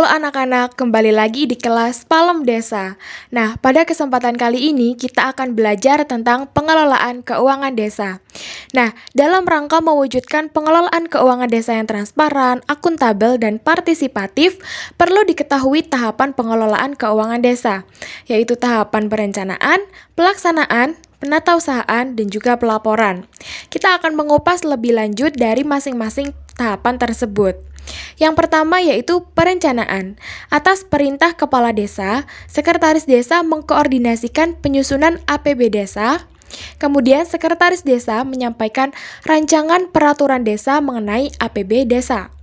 anak-anak, kembali lagi di kelas Palem Desa. Nah, pada kesempatan kali ini kita akan belajar tentang pengelolaan keuangan desa. Nah, dalam rangka mewujudkan pengelolaan keuangan desa yang transparan, akuntabel, dan partisipatif, perlu diketahui tahapan pengelolaan keuangan desa, yaitu tahapan perencanaan, pelaksanaan, penatausahaan, dan juga pelaporan. Kita akan mengupas lebih lanjut dari masing-masing tahapan tersebut. Yang pertama yaitu perencanaan. Atas perintah Kepala Desa, Sekretaris Desa mengkoordinasikan penyusunan APB Desa. Kemudian Sekretaris Desa menyampaikan rancangan peraturan desa mengenai APB Desa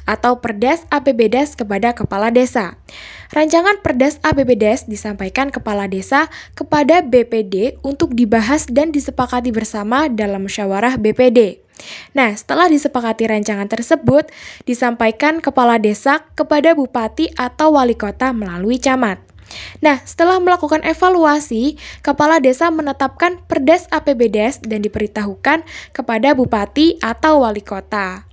atau Perdes APB Des kepada Kepala Desa. Rancangan Perdes APB Des disampaikan Kepala Desa kepada BPD untuk dibahas dan disepakati bersama dalam musyawarah BPD. Nah, setelah disepakati rancangan tersebut, disampaikan Kepala Desa kepada Bupati atau Wali Kota melalui camat. Nah, setelah melakukan evaluasi, Kepala Desa menetapkan Perdes APB Des dan diberitahukan kepada Bupati atau Wali Kota.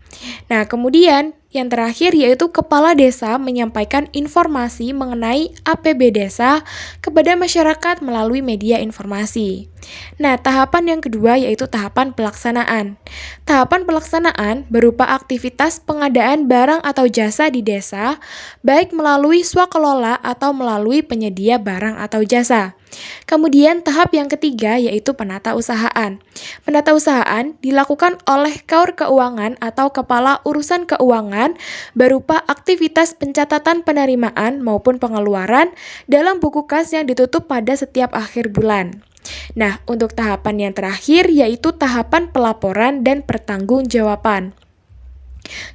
Nah, kemudian yang terakhir yaitu Kepala Desa menyampaikan informasi mengenai APB Desa kepada masyarakat melalui media informasi. Nah, tahapan yang kedua yaitu tahapan pelaksanaan. Tahapan pelaksanaan berupa aktivitas pengadaan barang atau jasa di desa, baik melalui swakelola atau melalui penyedia barang atau jasa. Kemudian tahap yang ketiga yaitu penatausahaan. Penatausahaan dilakukan oleh Kaur Keuangan atau Kepala Urusan Keuangan berupa aktivitas pencatatan penerimaan maupun pengeluaran dalam buku kas yang ditutup pada setiap akhir bulan. Nah, untuk tahapan yang terakhir yaitu tahapan pelaporan dan pertanggungjawaban.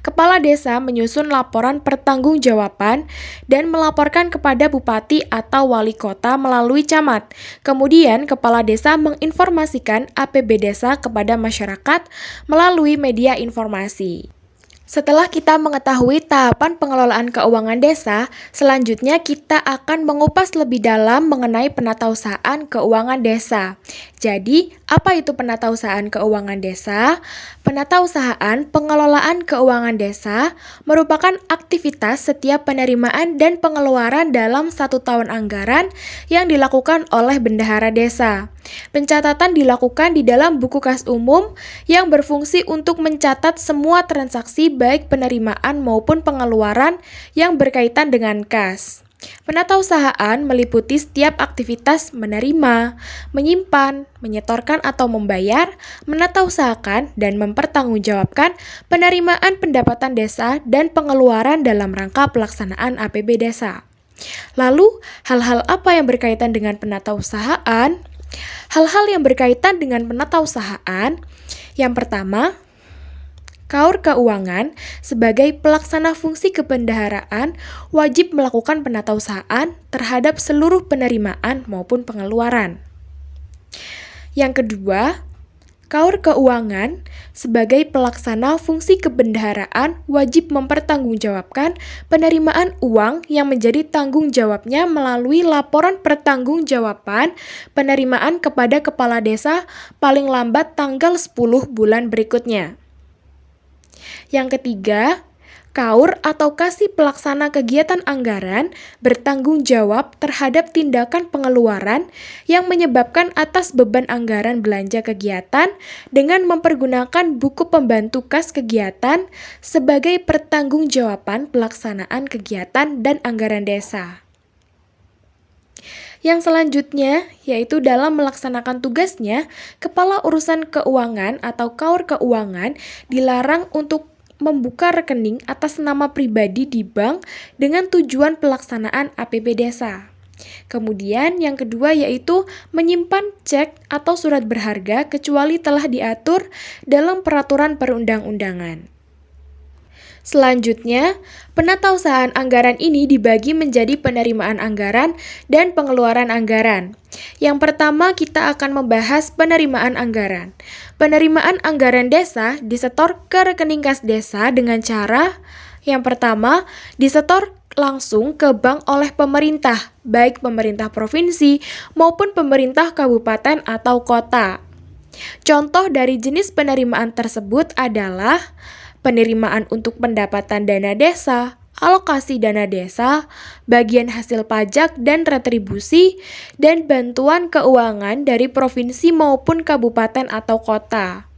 Kepala Desa menyusun laporan pertanggungjawaban dan melaporkan kepada Bupati atau Wali Kota melalui camat. Kemudian, Kepala Desa menginformasikan APB Desa kepada masyarakat melalui media informasi. Setelah kita mengetahui tahapan pengelolaan keuangan desa, selanjutnya kita akan mengupas lebih dalam mengenai penatausahaan keuangan desa. Jadi, apa itu penatausahaan keuangan desa? Penatausahaan pengelolaan keuangan desa merupakan aktivitas setiap penerimaan dan pengeluaran dalam 1 tahun anggaran yang dilakukan oleh bendahara desa. Pencatatan dilakukan di dalam buku kas umum yang berfungsi untuk mencatat semua transaksi baik penerimaan maupun pengeluaran yang berkaitan dengan kas. Penatausahaan meliputi setiap aktivitas menerima, menyimpan, menyetorkan atau membayar, menatausahakan, dan mempertanggungjawabkan penerimaan pendapatan desa dan pengeluaran dalam rangka pelaksanaan APB Desa. Lalu, hal-hal apa yang berkaitan dengan penatausahaan? Hal-hal yang berkaitan dengan penatausahaan, yang pertama, Kaur Keuangan sebagai pelaksana fungsi kebendaharaan wajib melakukan penatausahaan terhadap seluruh penerimaan maupun pengeluaran. Yang kedua, Kaur Keuangan sebagai pelaksana fungsi kebendaharaan wajib mempertanggungjawabkan penerimaan uang yang menjadi tanggung jawabnya melalui laporan pertanggungjawaban penerimaan kepada Kepala Desa paling lambat tanggal 10 bulan berikutnya. Yang ketiga, Kaur atau Kasih Pelaksana Kegiatan Anggaran bertanggung jawab terhadap tindakan pengeluaran yang menyebabkan atas beban anggaran belanja kegiatan dengan mempergunakan buku pembantu kas kegiatan sebagai pertanggungjawaban pelaksanaan kegiatan dan anggaran desa. Yang selanjutnya, yaitu dalam melaksanakan tugasnya, Kepala Urusan Keuangan atau Kaur Keuangan dilarang untuk membuka rekening atas nama pribadi di bank dengan tujuan pelaksanaan APB Desa. Kemudian yang kedua yaitu menyimpan cek atau surat berharga kecuali telah diatur dalam peraturan perundang-undangan. Selanjutnya, penatausahaan anggaran ini dibagi menjadi penerimaan anggaran dan pengeluaran anggaran. Yang pertama, kita akan membahas penerimaan anggaran. Penerimaan anggaran desa disetor ke rekening kas desa dengan cara yang pertama, disetor langsung ke bank oleh pemerintah, baik pemerintah provinsi maupun pemerintah kabupaten atau kota. Contoh dari jenis penerimaan tersebut adalah penerimaan untuk pendapatan dana desa, alokasi dana desa, bagian hasil pajak dan retribusi, dan bantuan keuangan dari provinsi maupun kabupaten atau kota.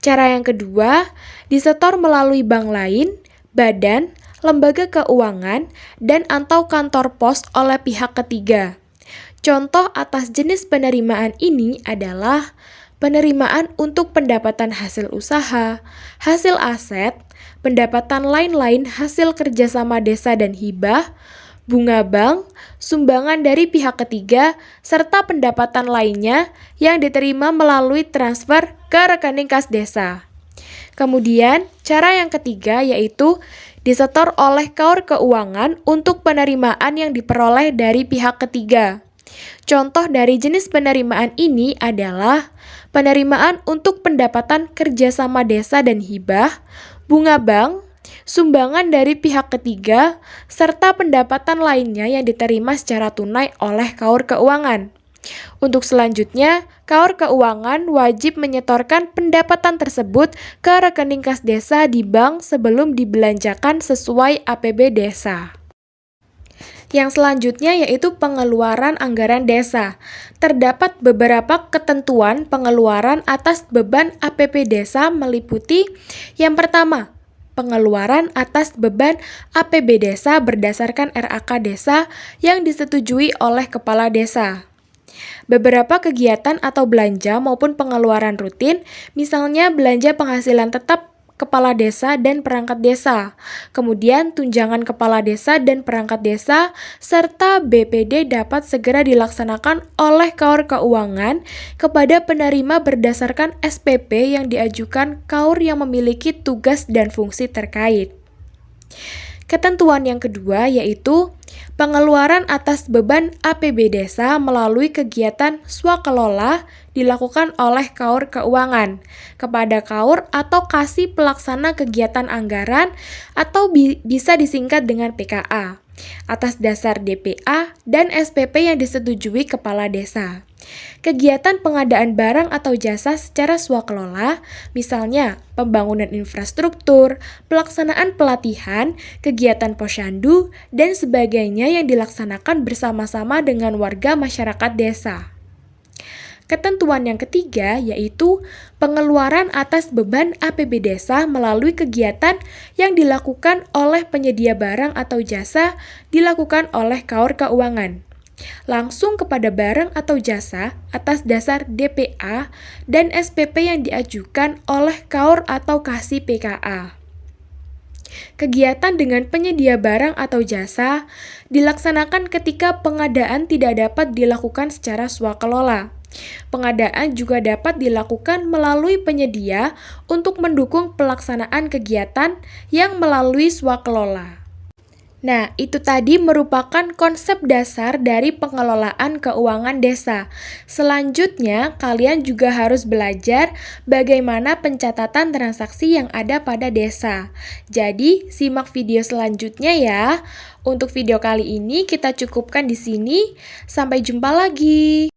Cara yang kedua, disetor melalui bank lain, badan, lembaga keuangan, dan atau kantor pos oleh pihak ketiga. Contoh atas jenis penerimaan ini adalah penerimaan untuk pendapatan hasil usaha, hasil aset, pendapatan lain-lain hasil kerjasama desa dan hibah, bunga bank, sumbangan dari pihak ketiga, serta pendapatan lainnya yang diterima melalui transfer ke rekening kas desa. Kemudian, cara yang ketiga yaitu disetor oleh KAUR keuangan untuk penerimaan yang diperoleh dari pihak ketiga. Contoh dari jenis penerimaan ini adalah penerimaan untuk pendapatan kerjasama desa dan hibah, bunga bank, sumbangan dari pihak ketiga, serta pendapatan lainnya yang diterima secara tunai oleh KAUR keuangan. Untuk selanjutnya, KAUR keuangan wajib menyetorkan pendapatan tersebut ke rekening kas desa di bank sebelum dibelanjakan sesuai APB desa. Yang selanjutnya yaitu pengeluaran anggaran desa. Terdapat beberapa ketentuan pengeluaran atas beban APB desa meliputi yang pertama, pengeluaran atas beban APB desa berdasarkan RAK desa yang disetujui oleh kepala desa. Beberapa kegiatan atau belanja maupun pengeluaran rutin, misalnya belanja penghasilan tetap kepala desa dan perangkat desa, kemudian tunjangan kepala desa dan perangkat desa, serta BPD dapat segera dilaksanakan oleh KAUR keuangan kepada penerima berdasarkan SPP yang diajukan KAUR yang memiliki tugas dan fungsi terkait. Ketentuan yang kedua yaitu pengeluaran atas beban APB desa melalui kegiatan swakelola dilakukan oleh KAUR keuangan kepada KAUR atau kasih pelaksana kegiatan anggaran atau bisa disingkat dengan PKA atas dasar DPA dan SPP yang disetujui kepala desa. Kegiatan pengadaan barang atau jasa secara swakelola, misalnya pembangunan infrastruktur, pelaksanaan pelatihan, kegiatan posyandu, dan sebagainya yang dilaksanakan bersama-sama dengan warga masyarakat desa. Ketentuan yang ketiga yaitu pengeluaran atas beban APB desa melalui kegiatan yang dilakukan oleh penyedia barang atau jasa dilakukan oleh KAUR keuangan langsung kepada barang atau jasa atas dasar DPA dan SPP yang diajukan oleh KAUR atau kasih PKA. Kegiatan dengan penyedia barang atau jasa dilaksanakan ketika pengadaan tidak dapat dilakukan secara swakelola. Pengadaan juga dapat dilakukan melalui penyedia untuk mendukung pelaksanaan kegiatan yang melalui swakelola. Nah, itu tadi merupakan konsep dasar dari pengelolaan keuangan desa. Selanjutnya, kalian juga harus belajar bagaimana pencatatan transaksi yang ada pada desa. Jadi, simak video selanjutnya ya. Untuk video kali ini kita cukupkan di sini. Sampai jumpa lagi.